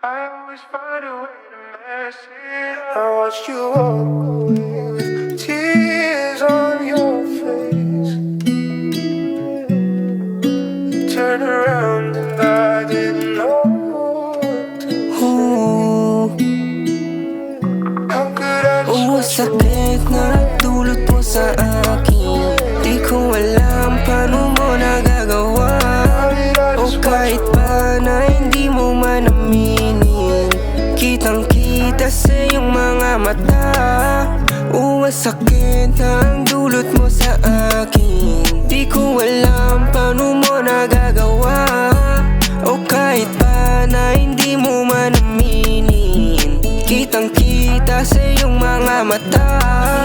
I always find a way to mess it up. I watched you walk away with tears on your face. You turned around and I didn't know what to say. How could I trust you? Sakit na dulot mo sa akin. Di ko alam paano mo nagagawa. O kahit pa na hindi mo man aminin, kitang kita sa iyong mga mata. Sakit na ang dulot mo sa akin. Di ko alam paano mo nagagawa. O kahit pa na hindi mo man aminin, kitang kita sa iyong mga mata.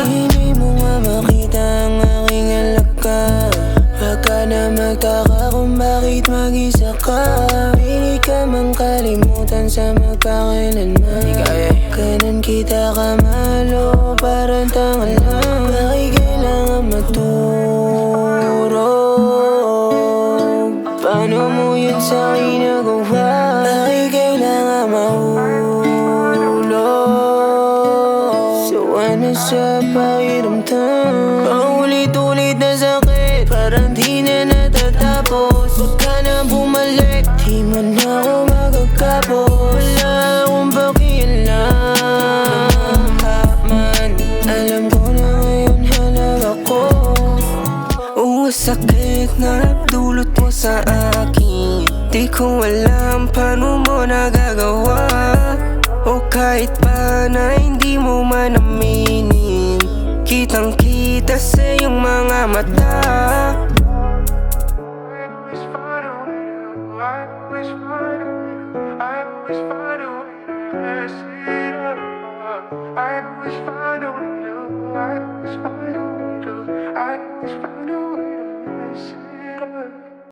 Hindi mo nga makita ang aking alaka. Baka na magtaka kung bakit mag-isa ka. Pili ka mang kalimutan sa magpakailanman. Kanan kita kamalo, parang tanga lang. Bakit kailangan matulog? Paano mo yun sa akin nagawa? Bakit kailangan mahulog? So ano sa pakiramdam? Paulit-ulit na sakit, parang di na natatapos. Huwag ka na bumalik, di mo na ako magagapos. Wala akong pakialam man. Alam ko na ngayon halaga ko. Sakit na dulot mo sa akin. Di ko alam paano mo nagagawa. O kahit pa na hindi mo man aminin, kitang kita sa iyong mga mata. I always find a way to mess it up.